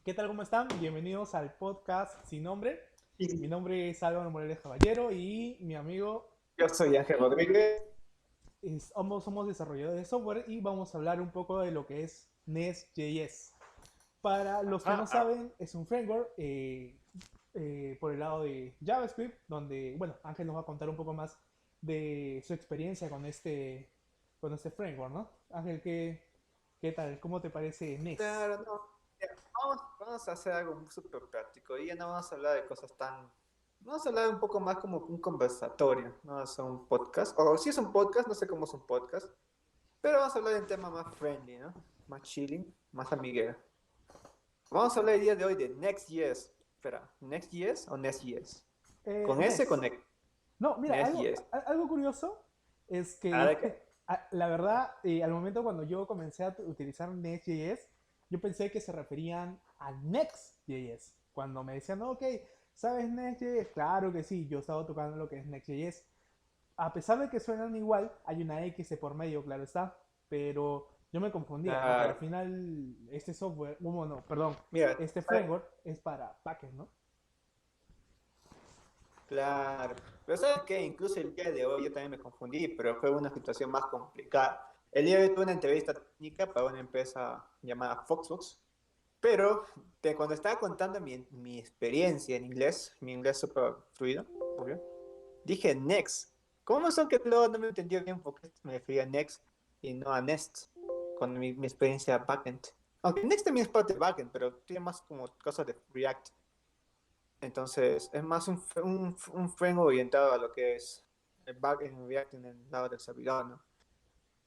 ¿Qué tal? ¿Cómo están? Bienvenidos al podcast sin nombre. Mi Y nombre es Álvaro Morales Caballero y mi amigo, yo soy Ángel Rodríguez. ambos somos desarrolladores de software y vamos a hablar un poco de lo que es Nest.js. Para los que no Ajá. saben, es un framework por el lado de JavaScript, donde, bueno, Ángel nos va a contar un poco más de su experiencia con este framework, ¿no? Ángel, ¿qué tal? ¿Cómo te parece Nest? Claro, no. Ya, vamos a hacer algo súper práctico. Y ya no vamos a hablar de cosas tan. Vamos a hablar un poco más como un conversatorio. No es un podcast. O si es un podcast, no sé cómo es un podcast. Pero vamos a hablar de un tema más friendly, ¿no? Más chilling, más amiguero. Vamos a hablar el día de hoy de Next.js. Espera, ¿Next.js o Nest.js? ¿Con S o con Nest. Next? No, mira, Nest.js. algo curioso es Ah, ¿de qué? que la verdad, al momento cuando yo comencé a utilizar Next.js, yo pensé que se referían a Next.js. Cuando me decían, ok, ¿sabes Next.js? Claro que sí, yo estaba tocando lo que es Next.js. A pesar de que suenan igual, hay una X de por medio, claro está, pero yo me confundía, porque al Claro. final este software, bueno, perdón, Mira, este framework es para backend, ¿no? claro, pero ¿sabes qué? Incluso el día de hoy yo también me confundí, pero fue una situación más complicada. El día de hoy tuve una entrevista técnica para una empresa llamada Foxbox, pero cuando estaba contando mi experiencia en inglés, mi inglés súper fluido, obvio, dije Next. ¿Cómo son que luego no me entendió bien porque me refería a Next y no a Nest con mi experiencia backend? Aunque Next también es parte de backend, pero tiene más como cosas de React. Entonces, es más un framework orientado a lo que es el backend React en el lado del servidor, ¿no?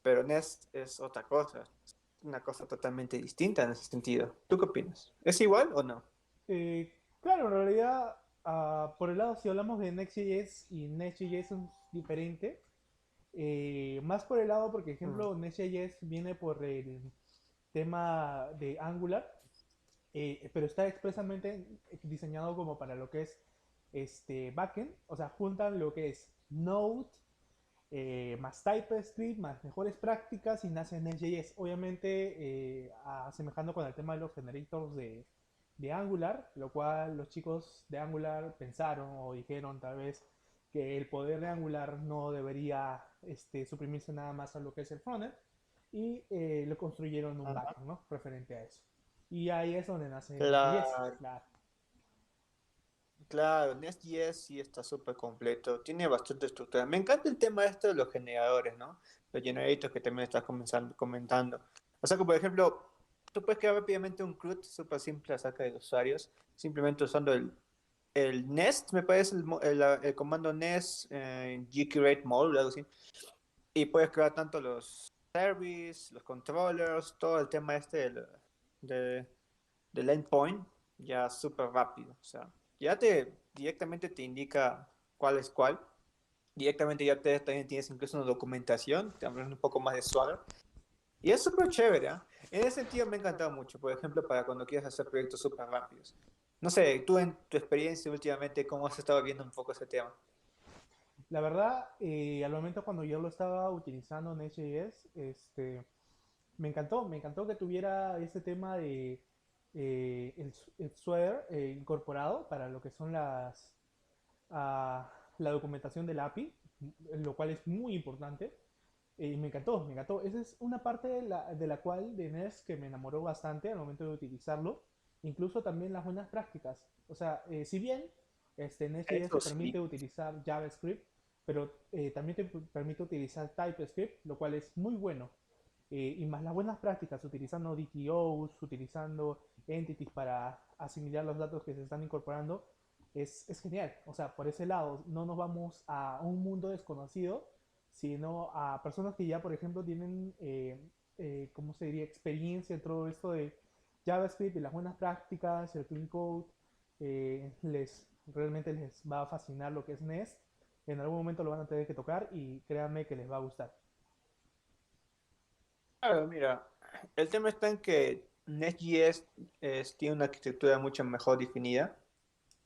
Pero Nest es otra cosa, es una cosa totalmente distinta en ese sentido. ¿Tú qué opinas? ¿Es igual o no? Claro, en realidad, por el lado, si hablamos de Next.js y Next.js es diferente, más por el lado, porque, Mm. ejemplo, Next.js viene por el tema de Angular, pero está expresamente diseñado como para lo que es este backend, o sea, juntan lo que es Node más TypeScript, más mejores prácticas y nace Next.js. Obviamente, asemejando con el tema de los generators de Angular, lo cual los chicos de Angular pensaron o dijeron tal vez que el poder de Angular no debería suprimirse nada más a lo que es el frontend y lo construyeron un Ajá. backend, ¿no? Referente a eso. Y ahí es donde nace Next.js, Claro, claro. claro, Nest.js sí está súper completo, tiene bastante estructura. Me encanta el tema este de los generadores, ¿no? Los generators que también estás comentando. O sea que, por ejemplo, tú puedes crear rápidamente un CRUD súper simple acerca de los usuarios, simplemente usando el nest, me parece, el comando nest, gcreate mode, algo así. Y puedes crear tanto los service, los controllers, todo el tema este de- del endpoint, ya súper rápido. O sea, ya directamente te indica cuál es cuál. Directamente ya también tienes incluso una documentación, te hablan un poco más de Swagger. Y es súper chévere, ¿ah? En ese sentido me ha encantado mucho, por ejemplo, para cuando quieres hacer proyectos súper rápidos. No sé, tú en tu experiencia últimamente, ¿cómo has estado viendo un poco ese tema? La verdad, al momento cuando yo lo estaba utilizando en Next.js, me encantó que tuviera ese tema de el Swagger incorporado para lo que son la documentación del API, lo cual es muy importante. Y me encantó, me encantó. Esa es una parte de la cual de Nest que me enamoró bastante al momento de utilizarlo. Incluso también las buenas prácticas. O sea, si bien Nest.js Eso te permite sí. utilizar JavaScript, pero también te permite utilizar TypeScript, lo cual es muy bueno. Y más las buenas prácticas, utilizando DTOs, utilizando entities para asimilar los datos que se están incorporando, es genial. O sea, por ese lado, no nos vamos a un mundo desconocido, sino a personas que ya, por ejemplo, tienen, ¿cómo se diría?, experiencia en todo esto de JavaScript y las buenas prácticas, el clean code, realmente les va a fascinar lo que es Nest. En algún momento lo van a tener que tocar y créanme que les va a gustar. Claro, mira, el tema está en que Next.js tiene una arquitectura mucho mejor definida.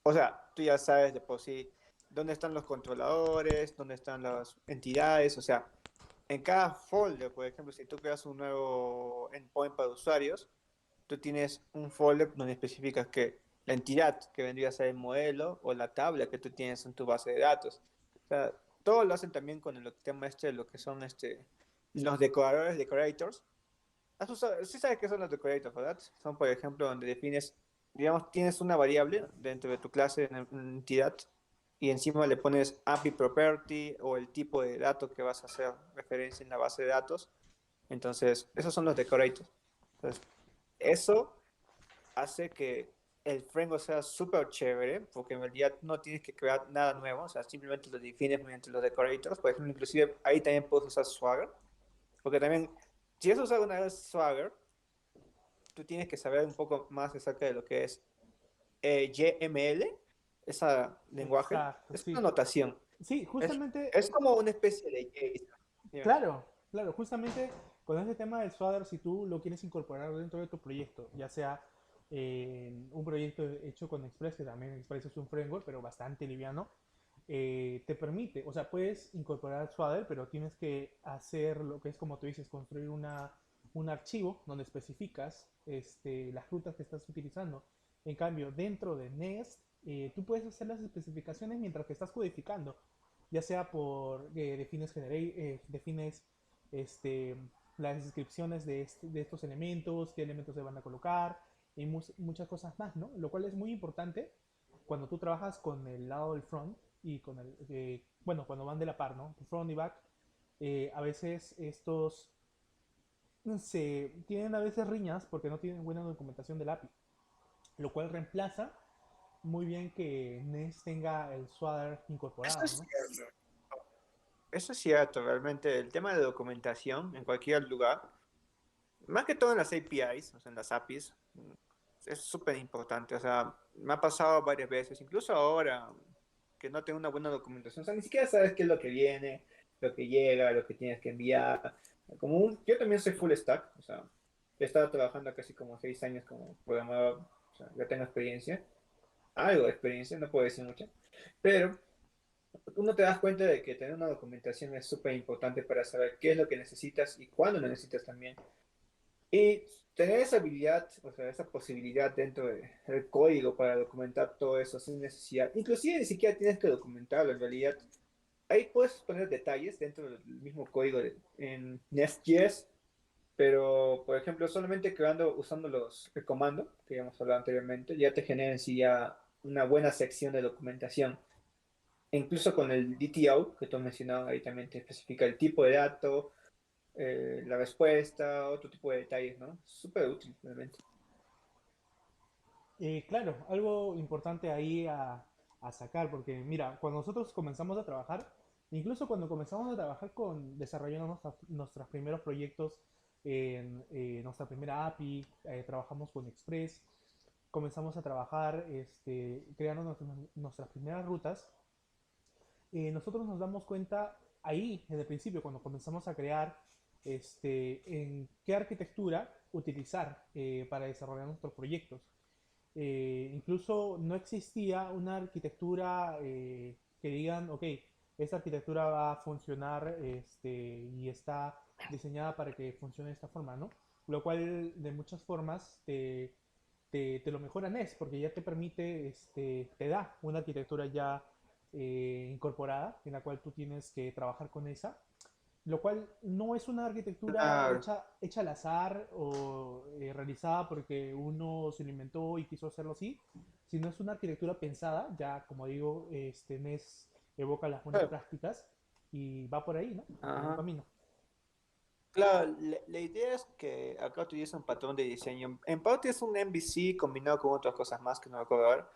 O sea, tú ya sabes de por sí dónde están los controladores, dónde están las entidades. O sea, en cada folder, por ejemplo, si tú creas un nuevo endpoint para usuarios, tú tienes un folder donde especificas que la entidad que vendría a ser el modelo o la tabla que tú tienes en tu base de datos. O sea, todo lo hacen también con el tema lo que son los decoradores, decorators. Sí sabes qué son los decorators, ¿verdad? Son, por ejemplo, donde defines, digamos, tienes una variable dentro de tu clase en entidad y encima le pones API property o el tipo de dato que vas a hacer referencia en la base de datos. Entonces, esos son los decorators. Entonces, eso hace que el framework sea súper chévere, porque en realidad no tienes que crear nada nuevo, o sea, simplemente lo defines mediante los decorators. Por ejemplo, inclusive ahí también puedes usar Swagger, porque también, si has usado una vez Swagger, tú tienes que saber un poco más acerca de lo que es YML, ese lenguaje. Exacto, Es una sí. notación. Sí, Es, justamente, es como una especie de JSON. Yeah. claro, claro, justamente con este tema del Swagger, si tú lo quieres incorporar dentro de tu proyecto, ya sea un proyecto hecho con Express, que también Express es un framework, pero bastante liviano, te permite, o sea, puedes incorporar Swagger, pero tienes que hacer lo que es, como tú dices, construir un archivo donde especificas las rutas que estás utilizando. En cambio, dentro de Nest, tú puedes hacer las especificaciones mientras que estás codificando, ya sea por defines este, las descripciones de estos elementos, qué elementos se van a colocar y muchas cosas más, ¿no? Lo cual es muy importante cuando tú trabajas con el lado del front y con bueno, cuando van de la par, ¿no? Front y back, a veces estos se tienen a veces riñas porque no tienen buena documentación del API, lo cual reemplaza muy bien que Nest tenga el Swagger Eso incorporado, es ¿no? cierto. Eso es cierto, realmente. El tema de documentación en cualquier lugar, más que todo en las APIs, o sea, en las APIs, es súper importante. O sea, me ha pasado varias veces, incluso ahora, que no tengo una buena documentación. O sea, ni siquiera sabes qué es lo que viene, lo que llega, lo que tienes que enviar. Yo también soy full stack, o sea, he estado trabajando casi como 6 años como programador, o sea, ya tengo experiencia, algo de experiencia, no puedo decir mucha, pero uno te das cuenta de que tener una documentación es súper importante para saber qué es lo que necesitas y cuándo lo necesitas también. Y tener esa habilidad, o sea, esa posibilidad dentro del código para documentar todo eso sin necesidad, inclusive ni siquiera tienes que documentarlo en realidad. Ahí puedes poner detalles dentro del mismo código en Nest.js, pero por ejemplo, solamente usando el comando que habíamos hablado anteriormente, ya te genera en sí ya una buena sección de documentación. E incluso con el DTO que tú has mencionado, ahí también te especifica el tipo de dato, la respuesta, otro tipo de detalles, ¿no? Súper útil, realmente. Claro, algo importante ahí a sacar, porque mira, cuando nosotros comenzamos a trabajar, incluso cuando comenzamos a trabajar con desarrollando nuestros primeros proyectos en nuestra primera API, trabajamos con Express, comenzamos a trabajar creando nuestras primeras rutas, nosotros nos damos cuenta ahí, en el principio, cuando comenzamos a crear en qué arquitectura utilizar para desarrollar nuestros proyectos. Incluso no existía una arquitectura que digan, ok, esta arquitectura va a funcionar y está diseñada para que funcione de esta forma, ¿no? Lo cual de muchas formas te lo mejora NES porque ya te permite, te da una arquitectura ya incorporada en la cual tú tienes que trabajar con esa, lo cual no es una arquitectura Claro. hecha al azar o realizada porque uno se lo inventó y quiso hacerlo así, sino es una arquitectura pensada, ya como digo, NES evoca las buenas Claro. prácticas y va por ahí, ¿no? Por buen Ajá. camino. Claro, la idea es que acá utiliza un patrón de diseño. En parte es un MVC combinado con otras cosas más que no voy a cobrar,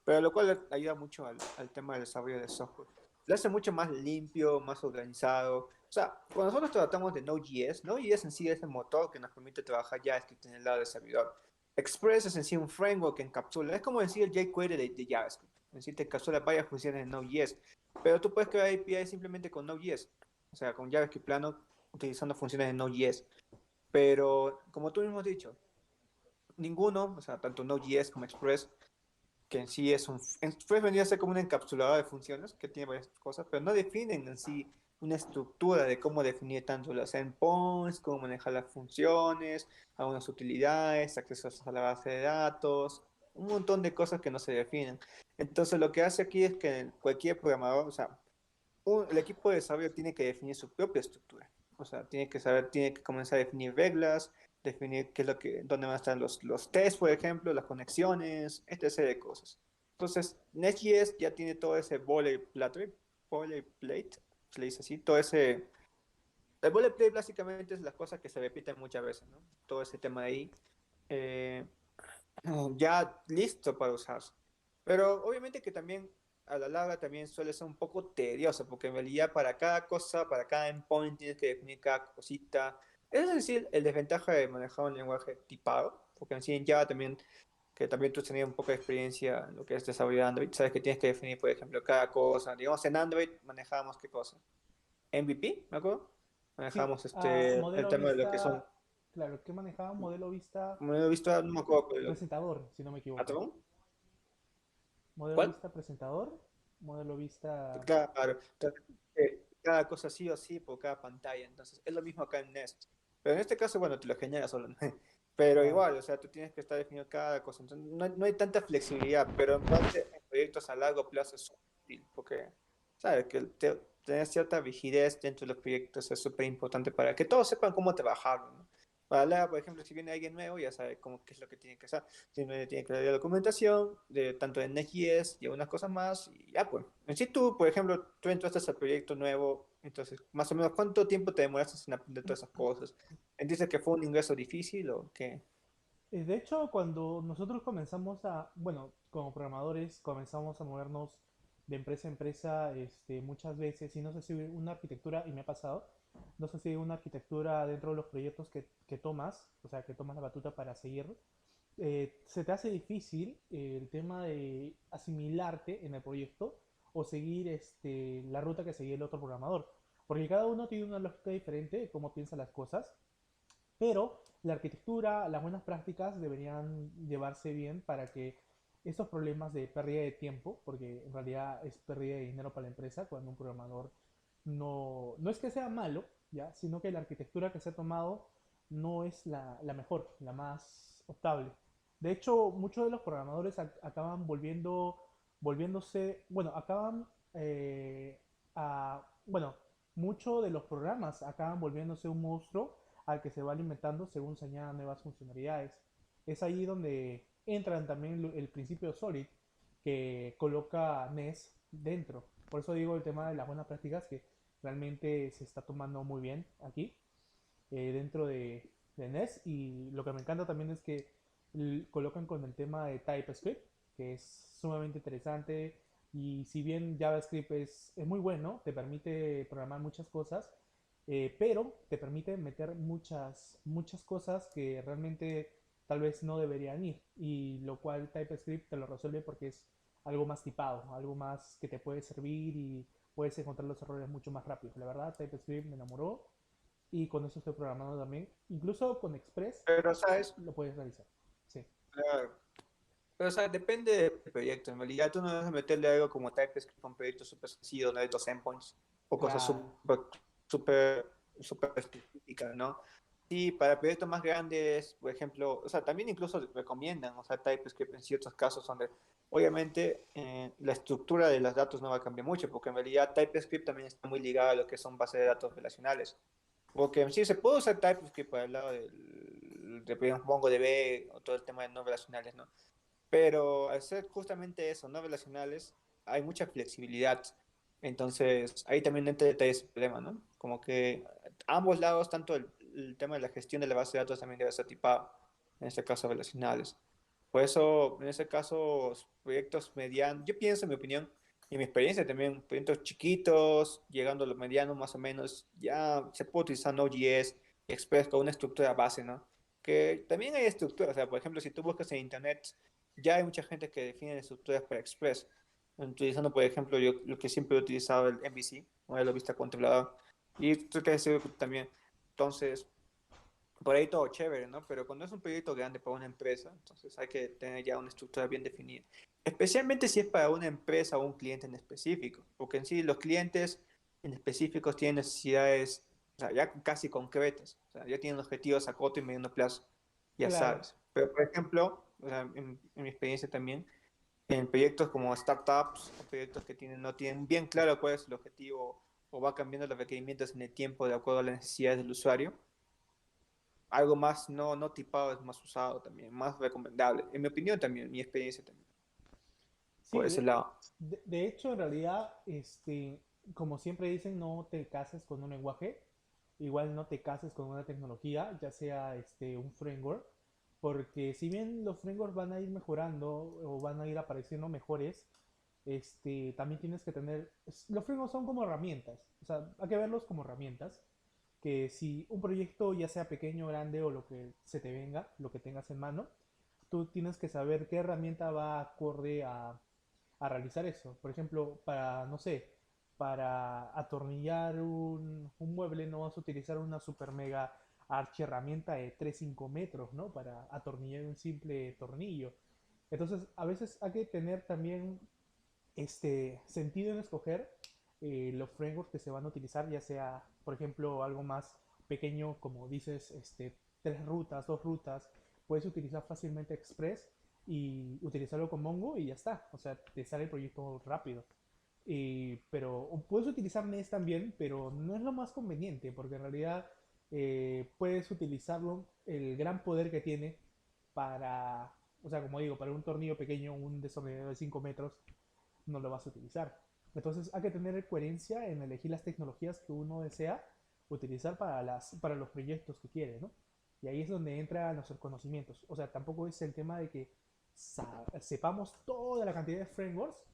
pero lo cual ayuda mucho al tema del desarrollo de software. Lo hace mucho más limpio, más organizado. O sea, cuando nosotros tratamos de Node.js, Node.js en sí es el motor que nos permite trabajar JavaScript en el lado del servidor. Express es en sí un framework que encapsula, es como decir el jQuery de JavaScript. En sí te encapsula varias funciones en Node.js, pero tú puedes crear API simplemente con Node.js, o sea, con JavaScript plano utilizando funciones de Node.js. Pero, como tú mismo has dicho, ninguno, o sea, tanto Node.js como Express, que en sí Express vendría a ser como un encapsulador de funciones que tiene varias cosas, pero no definen en sí una estructura de cómo definir tanto los endpoints, cómo manejar las funciones, algunas utilidades, accesos a la base de datos, un montón de cosas que no se definen. Entonces lo que hace aquí es que cualquier programador, o sea, el equipo de desarrollo tiene que definir su propia estructura. O sea, tiene que saber, tiene que comenzar a definir reglas, definir qué es lo que, dónde van a estar los tests, por ejemplo, las conexiones, etc. de cosas. Entonces, Next.js ya tiene todo ese boilerplate, se le dice así, todo ese... El boilerplate básicamente es las cosas que se repiten muchas veces, ¿no? Todo ese tema de ahí, eh, ya listo para usarse. Pero obviamente que también a la larga también suele ser un poco tedioso, porque en realidad para cada cosa, para cada endpoint tienes que definir cada cosita. Es decir, el desventaja de manejar un lenguaje tipado, porque en sí en Java también, que también tú tenías un poco de experiencia en lo que es desarrollo de Android, sabes que tienes que definir, por ejemplo, cada cosa. Digamos, en Android manejábamos qué cosa. MVP, ¿me acuerdo? Sí, Manejamos el modelo tema de lo que son, vista, claro, que manejaba modelo vista como he visto, no me acuerdo, pero, presentador, si no me equivoco. ¿patrón? Modelo ¿Cuál? vista presentador, modelo vista... Claro, entonces, cada cosa sí o sí por cada pantalla, entonces es lo mismo acá en Nest. Pero en este caso, bueno, te lo genera solo, ¿no? Pero Claro. igual, o sea, tú tienes que estar definiendo cada cosa, entonces no hay tanta flexibilidad, pero en parte en proyectos a largo plazo es útil, porque, ¿sabes? Que tener cierta rigidez dentro de los proyectos es súper importante para que todos sepan cómo trabajarlo, ¿no? Para la, por ejemplo, si viene alguien nuevo, ya sabe cómo, qué es lo que tiene que hacer. Simplemente tiene que leer la documentación, de, tanto de Next.js y algunas cosas más, y ya pues. En sí tú, por ejemplo, tú entraste al proyecto nuevo, entonces, más o menos, ¿cuánto tiempo te demoraste en aprender todas esas cosas? ¿Entiendes que fue un ingreso difícil o qué? De hecho, cuando nosotros comenzamos bueno, como programadores comenzamos a movernos de empresa a empresa, muchas veces, y no sé si una arquitectura, y me ha pasado, no sé si una arquitectura dentro de los proyectos que tomas, o sea, que tomas la batuta para seguir, se te hace difícil el tema de asimilarte en el proyecto o seguir la ruta que seguía el otro programador. Porque cada uno tiene una lógica diferente de cómo piensa las cosas, pero la arquitectura, las buenas prácticas deberían llevarse bien para que estos problemas de pérdida de tiempo, porque en realidad es pérdida de dinero para la empresa cuando un programador no es que sea malo, ¿ya? Sino que la arquitectura que se ha tomado no es la mejor, la más optable. De hecho, muchos de los programadores acaban volviéndose, bueno, bueno, muchos de los programas acaban volviéndose un monstruo al que se va alimentando según se añadan nuevas funcionalidades. Es ahí donde entran también el principio Solid que coloca NES dentro. Por eso digo el tema de las buenas prácticas que realmente se está tomando muy bien aquí dentro de NES, y lo que me encanta también es que colocan con el tema de TypeScript, que es sumamente interesante, y si bien JavaScript es muy bueno, te permite programar muchas cosas, pero te permite meter muchas cosas que realmente tal vez no deberían ir, y lo cual TypeScript te lo resuelve porque es algo más tipado, algo más que te puede servir y puedes encontrar los errores mucho más rápido. La verdad, TypeScript me enamoró y con eso estoy programando también. Incluso con Express Pero, ¿sabes? lo puedes realizar. Sí, Claro. Pero, o sea, depende del proyecto. En realidad, tú no vas a meterle algo como TypeScript a un proyecto súper sencillo, no hay dos endpoints o cosas claro. súper, súper específicas, ¿no? Sí, para proyectos más grandes, por ejemplo, o sea, también incluso recomiendan usar TypeScript en ciertos casos donde, obviamente, la estructura de los datos no va a cambiar mucho, porque en realidad TypeScript también está muy ligado a lo que son bases de datos relacionales. Porque sí, se puede usar TypeScript para el lado de MongoDB o todo el tema de no relacionales, ¿no? Pero al ser justamente eso, no relacionales, hay mucha flexibilidad. Entonces, ahí también entra detalle ese problema, ¿no? Como que ambos lados, tanto el tema de la gestión de la base de datos también debe ser tipado, en este caso relacionales. Por eso, en ese caso, proyectos medianos, yo pienso, en mi opinión, y en mi experiencia también, proyectos chiquitos, llegando a los medianos más o menos, ya se puede utilizar Node.js Express con una estructura base, ¿no? Que también hay estructuras, o sea, por ejemplo, si tú buscas en internet, ya hay mucha gente que define estructuras para Express, utilizando, por ejemplo, yo lo que siempre he utilizado, el MVC, modelo vista controlador, y esto que decir también. Entonces, por ahí todo chévere, ¿no? Pero cuando es un proyecto grande para una empresa, entonces hay que tener ya una estructura bien definida. Especialmente si es para una empresa o un cliente en específico, porque en sí los clientes en específicos tienen necesidades, o sea, ya casi concretas, o sea, ya tienen objetivos a corto y mediano plazo, ya Claro, sabes. Pero, por ejemplo, o sea, en mi experiencia también, en proyectos como startups o proyectos que no tienen bien claro cuál es el objetivo o va cambiando los requerimientos en el tiempo de acuerdo a las necesidades del usuario, algo más no tipado es más usado también, más recomendable. En mi opinión también, en mi experiencia también, sí, por ese lado. de hecho, en realidad, como siempre dicen, no te cases con un lenguaje, igual no te cases con una tecnología, ya sea un framework, porque si bien los frameworks van a ir mejorando o van a ir apareciendo mejores, también tienes que tener, los frameworks son como herramientas, o sea, hay que verlos como herramientas, que si un proyecto ya sea pequeño, grande o lo que se te venga, lo que tengas en mano, tú tienes que saber qué herramienta va acorde a realizar eso. Por ejemplo, para, no sé, para atornillar un mueble no vas a utilizar una super mega archi herramienta de 3 5 metros, ¿no? Para atornillar un simple tornillo. Entonces, a veces hay que tener también sentido en escoger los frameworks que se van a utilizar, ya sea, por ejemplo, algo más pequeño, como dices, 3 rutas, 2 rutas, puedes utilizar fácilmente Express y utilizarlo con Mongo y ya está, o sea, te sale el proyecto rápido. Pero puedes utilizar Nest también, pero no es lo más conveniente, porque en realidad puedes utilizarlo, el gran poder que tiene para, o sea, como digo, para un tornillo pequeño, un destornillador de 5 metros, no lo vas a utilizar. Entonces hay que tener coherencia en elegir las tecnologías que uno desea utilizar para los proyectos que quiere, ¿no? Y ahí es donde entran nuestros conocimientos. O sea, tampoco es el tema de que sepamos toda la cantidad de frameworks,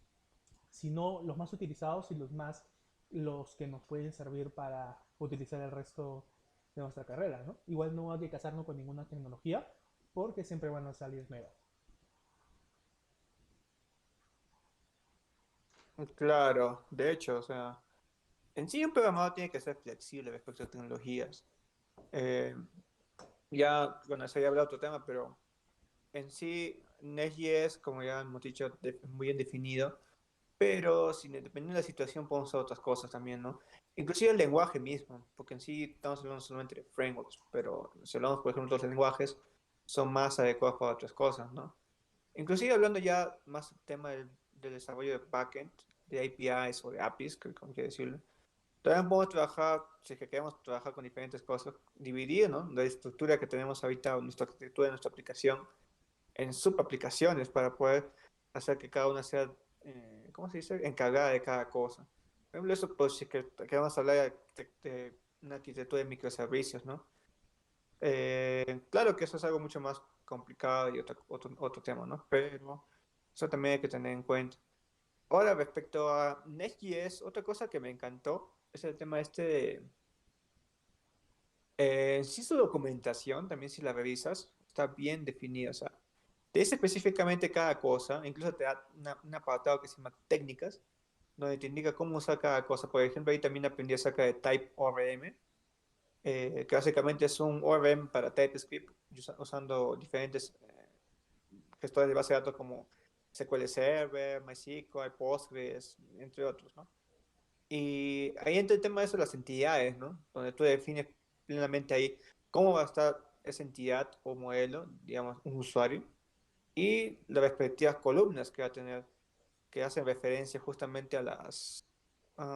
sino los más utilizados y los que nos pueden servir para utilizar el resto de nuestra carrera, ¿no? Igual no hay que casarnos con ninguna tecnología porque siempre van a salir nuevas. Claro, de hecho, o sea, en sí un programador tiene que ser flexible respecto a tecnologías. Eh, ya, bueno, eso ya habrá otro tema, pero en sí Next.js, como ya hemos dicho, muy bien definido, pero si, dependiendo de la situación podemos hacer otras cosas también, ¿no? Inclusive el lenguaje mismo, porque en sí estamos hablando solamente de frameworks, pero si hablamos, por ejemplo, de otros lenguajes, son más adecuados para otras cosas, ¿no? Inclusive hablando ya más del tema del desarrollo de backend, de APIs o de APIs, que como quiere decirlo, también podemos trabajar, si es que queremos trabajar con diferentes cosas, dividir, ¿no? La estructura que tenemos ahorita, nuestra arquitectura de nuestra aplicación, en subaplicaciones para poder hacer que cada una sea, ¿cómo se dice?, encargada de cada cosa. Por ejemplo, eso, pues, si que vamos a hablar de una arquitectura de microservicios, ¿no? Claro que eso es algo mucho más complicado y otro tema, ¿no? Pero eso también hay que tener en cuenta. Ahora, respecto a Next.js, otra cosa que me encantó es el tema sí su documentación, también si la revisas, está bien definida. O sea, te dice específicamente cada cosa, incluso te da un apartado que se llama técnicas, donde te indica cómo usar cada cosa. Por ejemplo, ahí también aprendí acerca de Type ORM, que básicamente es un ORM para TypeScript, usando diferentes gestores de base de datos como SQL Server, MySQL, Postgres, entre otros, ¿no? Y ahí entra el tema de eso, las entidades, ¿no? Donde tú defines plenamente ahí cómo va a estar esa entidad o modelo, digamos, un usuario, y las respectivas columnas que va a tener, que hacen referencia justamente a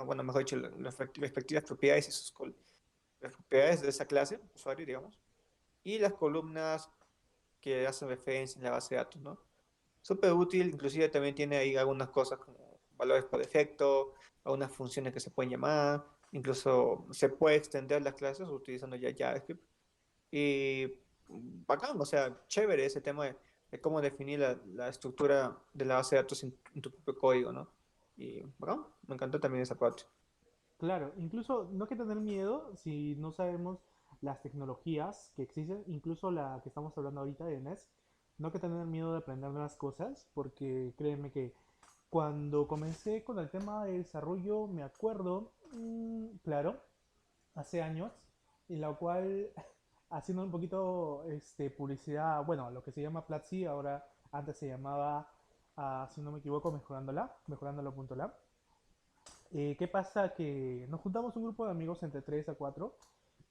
bueno, mejor dicho, las respectivas propiedades y las propiedades de esa clase, usuario, digamos, y las columnas que hacen referencia en la base de datos, ¿no? Súper útil, inclusive también tiene ahí algunas cosas como valores por defecto, algunas funciones que se pueden llamar, incluso se puede extender las clases utilizando ya JavaScript. Y bacán, o sea, chévere ese tema de cómo definir la estructura de la base de datos en tu propio código, ¿no? Y bacán, me encantó también esa parte. Claro, incluso no hay que tener miedo si no sabemos las tecnologías que existen, incluso la que estamos hablando ahorita de NES, no hay que tener miedo de aprender nuevas cosas, porque créeme que cuando comencé con el tema de desarrollo, me acuerdo, claro, hace años, en la cual, haciendo un poquito publicidad, bueno, lo que se llama Platzi, ahora antes se llamaba, si no me equivoco, mejorándola.lab, ¿Qué pasa? Que nos juntamos un grupo de amigos entre 3 a 4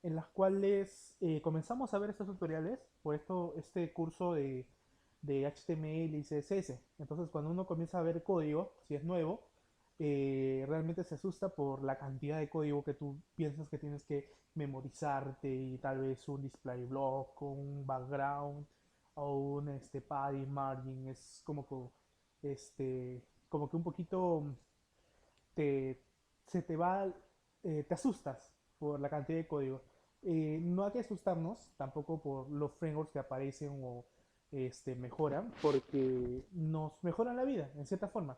en las cuales comenzamos a ver estos tutoriales por este curso de HTML y CSS. Entonces, cuando uno comienza a ver código, si es nuevo, realmente se asusta por la cantidad de código que tú piensas que tienes que memorizarte y tal vez un display block o un background o un padding margin. Es como que un poquito te, se te va, te asustas por la cantidad de código. No hay que asustarnos tampoco por los frameworks que aparecen o mejoran, porque nos mejoran la vida, en cierta forma.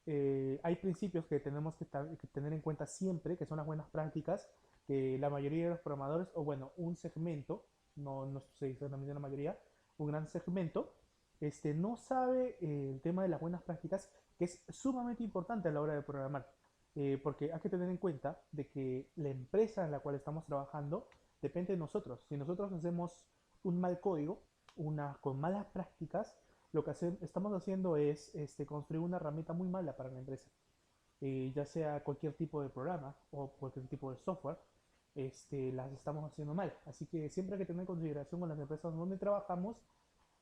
Hay principios que tenemos que tener en cuenta siempre, que son las buenas prácticas, que la mayoría de los programadores, o bueno, un segmento, no sé exactamente la mayoría, un gran segmento, no sabe el tema de las buenas prácticas, que es sumamente importante a la hora de programar. Porque hay que tener en cuenta de que la empresa en la cual estamos trabajando depende de nosotros. Si nosotros hacemos un mal código, con malas prácticas, lo que estamos haciendo es construir una herramienta muy mala para la empresa. Ya sea cualquier tipo de programa o cualquier tipo de software, las estamos haciendo mal. Así que siempre hay que tener en consideración con las empresas donde trabajamos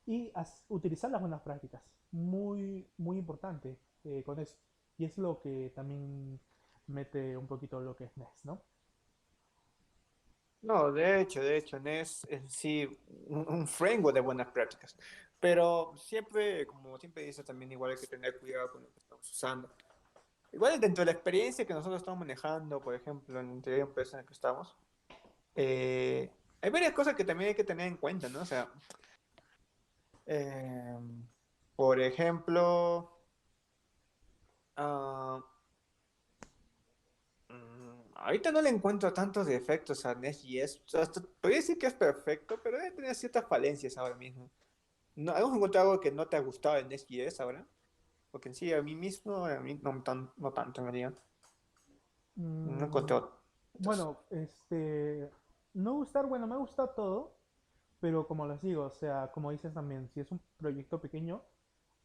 y utilizar las buenas prácticas. Muy, muy importante con eso. Y es lo que también mete un poquito lo que es NES, ¿no? No, de hecho, NES es en sí un framework de buenas prácticas. Pero siempre, como siempre dice, también igual hay que tener cuidado con lo que estamos usando. Igual dentro de la experiencia que nosotros estamos manejando, por ejemplo, en la anterior empresa en la que estamos, hay varias cosas que también hay que tener en cuenta, ¿no? O sea, eh, por ejemplo, ah, ahorita no le encuentro tantos defectos a Next.js. O sea, podría decir que es perfecto, pero debe tener ciertas falencias ahora mismo. No, ¿hemos encontrado algo que no te ha gustado en Next.js ahora? Porque en sí, a mí mismo, a mí no tanto en realidad. No Mm, encontré otros. bueno, no gustar, bueno, me gusta todo, pero como les digo, o sea, como dices también, si es un proyecto pequeño,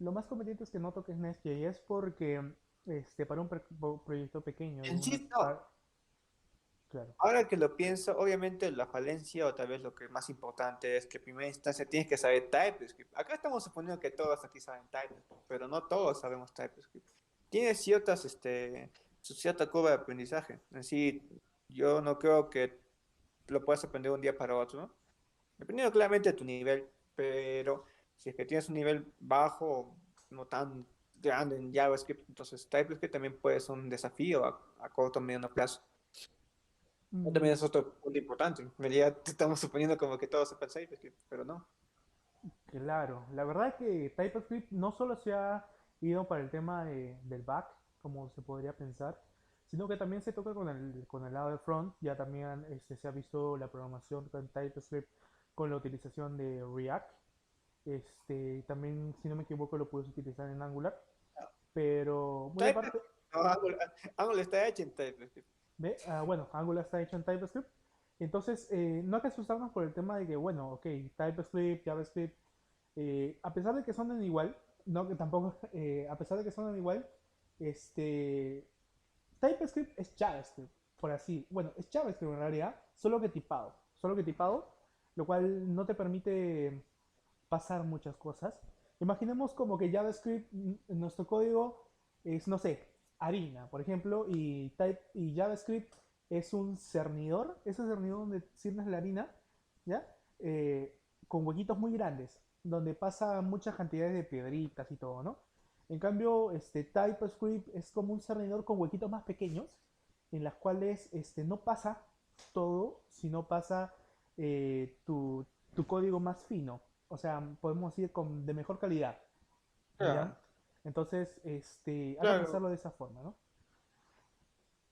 lo más conveniente es que no toques Nest.js porque para un proyecto pequeño de En una... sí, no. Claro. Ahora que lo pienso, obviamente la falencia o tal vez lo que más importante es que en primera instancia tienes que saber TypeScript. Acá estamos suponiendo que todos aquí saben TypeScript, pero no todos sabemos TypeScript. Tiene cierta curva de aprendizaje. En sí, yo no creo que lo puedas aprender un día para otro, ¿no? Dependiendo claramente de tu nivel, pero si es que tienes un nivel bajo, no tan grande en JavaScript, entonces TypeScript también puede ser un desafío a corto o mediano plazo. Mm, También es otro punto importante. En realidad estamos suponiendo como que todo se pensa pero no. claro, la verdad es que TypeScript no solo se ha ido para el tema del back, como se podría pensar, sino que también se toca con el lado de front. Ya también se ha visto la programación con TypeScript con la utilización de React. También, si no me equivoco, lo puedes utilizar en Angular. Pero muy aparte, TypeScript, no, Angular está hecho en TypeScript. bueno, Angular está hecho en TypeScript. Entonces, no hay que asustarnos por el tema de que, bueno, ok, TypeScript, JavaScript, a pesar de que sonan igual, no que tampoco, a pesar de que sonan igual, este, TypeScript es JavaScript, por así, bueno, es JavaScript en realidad, solo que tipado, lo cual no te permite pasar muchas cosas. Imaginemos como que JavaScript, nuestro código es, no sé, harina, por ejemplo, y JavaScript es un cernidor, ese cernidor donde ciernes la harina, ¿ya? Con huequitos muy grandes, donde pasa muchas cantidades de piedritas y todo, ¿no? En cambio, TypeScript es como un cernidor con huequitos más pequeños, en las cuales no pasa todo, sino pasa tu código más fino. O sea, podemos ir de mejor calidad, ¿ya? Claro, Entonces, hay que claro, pensarlo de esa forma, ¿no?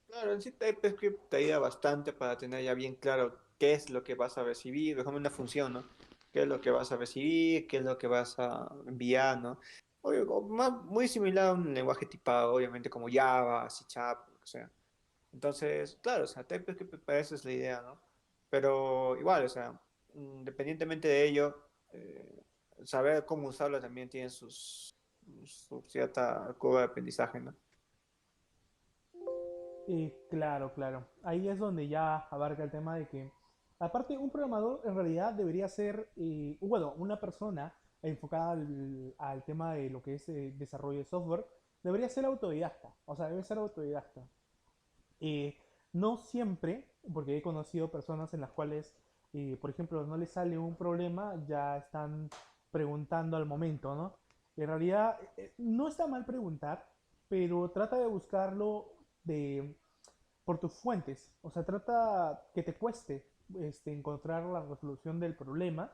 claro, en sí TypeScript te ayuda bastante para tener ya bien claro qué es lo que vas a recibir, por ejemplo, una función, ¿no? ¿Qué es lo que vas a recibir? ¿Qué es lo que vas a enviar, ¿no? Obvio, muy similar a un lenguaje tipado, obviamente, como Java, C Sharp, lo que sea. Entonces, claro, o sea, TypeScript para eso es la idea, ¿no? Pero igual, o sea, independientemente de ello, saber cómo usarlo también tiene su cierta curva de aprendizaje, ¿no? Claro, claro. Ahí es donde ya abarca el tema de que, aparte, un programador en realidad debería ser, bueno, una persona enfocada al tema de lo que es desarrollo de software, debería ser autodidacta. O sea, debe ser autodidacta. Eh, no siempre, porque he conocido personas en las cuales, por ejemplo, no les sale un problema, ya están preguntando al momento, ¿no? En realidad, no está mal preguntar, pero trata de buscarlo de, por tus fuentes. O sea, trata que te cueste encontrar la resolución del problema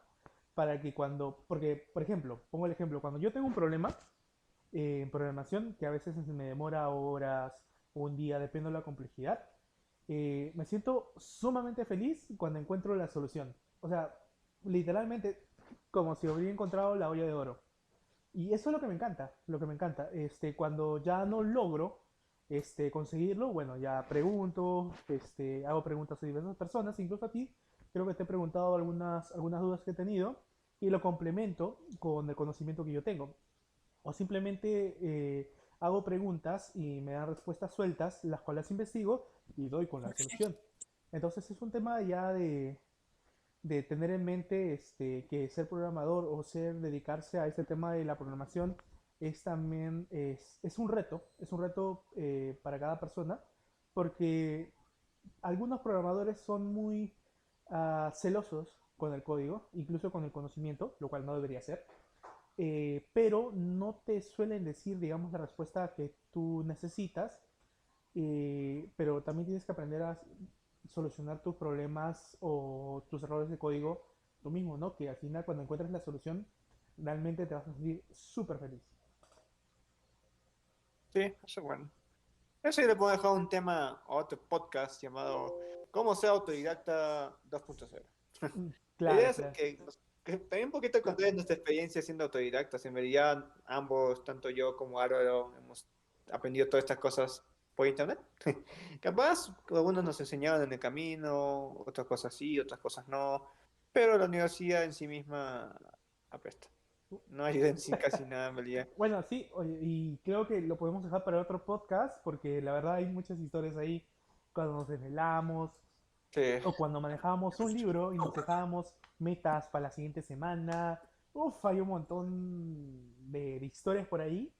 para que cuando, porque, por ejemplo, pongo el ejemplo, cuando yo tengo un problema en programación, que a veces me demora horas o un día, depende de la complejidad, me siento sumamente feliz cuando encuentro la solución. O sea, literalmente como si hubiera encontrado la olla de oro. Y eso es lo que me encanta, lo que me encanta. Cuando ya no logro conseguirlo, bueno, ya pregunto, hago preguntas a diversas personas, incluso a ti, creo que te he preguntado algunas dudas que he tenido y lo complemento con el conocimiento que yo tengo. O simplemente hago preguntas y me dan respuestas sueltas, las cuales investigo y doy con la solución. Entonces es un tema ya de tener en mente que ser programador o dedicarse a este tema de la programación es también es un reto para cada persona, porque algunos programadores son muy celosos con el código, incluso con el conocimiento, lo cual no debería ser, pero no te suelen decir, digamos, la respuesta que tú necesitas, pero también tienes que aprender a solucionar tus problemas o tus errores de código tú mismo, ¿no? Que al final cuando encuentres la solución, realmente te vas a sentir súper feliz. Sí, eso es bueno. Eso yo le puedo dejar un tema a otro podcast llamado ¿Cómo ser autodidacta 2.0? La idea Claro, es claro. que también un poquito contar nuestra experiencia siendo autodidactas. En realidad, ambos, tanto yo como Álvaro, hemos aprendido todas estas cosas por internet. Capaz, algunos nos enseñaron en el camino, otras cosas sí, otras cosas no. Pero la universidad en sí misma apesta. No ayuda en sí casi nada en realidad. Bueno, sí, oye, y creo que lo podemos dejar para otro podcast porque la verdad hay muchas historias ahí cuando nos desvelamos Sí. o cuando manejábamos un libro y nos dejábamos metas para la siguiente semana. Uf, hay un montón de historias por ahí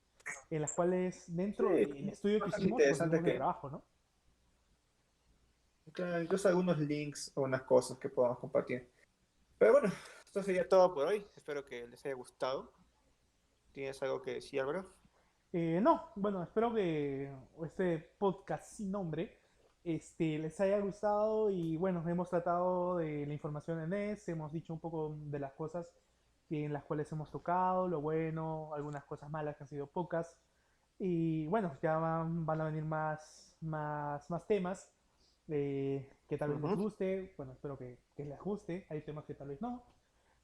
en las cuales dentro Sí, del estudio que bastante hicimos nos interesante dimos de que, trabajo, ¿no? claro, incluso algunos links o unas cosas que podamos compartir. Pero bueno, esto sería todo por hoy. Espero que les haya gustado. ¿Tienes algo que decir, Álvaro? No, bueno, espero que este podcast sin nombre les haya gustado y bueno, hemos tratado de la información en hemos dicho un poco de las cosas en las cuales hemos tocado, lo bueno, algunas cosas malas que han sido pocas y bueno, ya van a venir más temas que tal vez les Ujú. guste, bueno, espero que les guste, hay temas que tal vez no,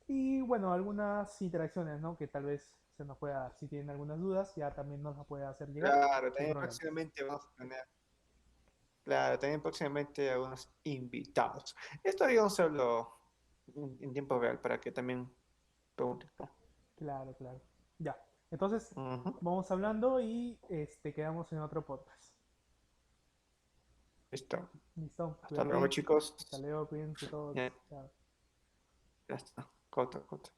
y bueno, algunas interacciones, ¿no? Que tal vez se nos pueda dar. Si tienen algunas dudas, ya también nos las puede hacer llegar Claro, sin también problemas. próximamente vamos a tener, claro, también próximamente algunos invitados. Esto digamos hacerlo en tiempo real para que también pregunten, ¿no? Claro, claro. Ya. Entonces, Ujú. vamos hablando y quedamos en otro podcast. Listo. Listo, Hasta luego, cuídate. chicos. Hasta luego, cuídense todos. Ya, Chao. ya está. Corta, corta.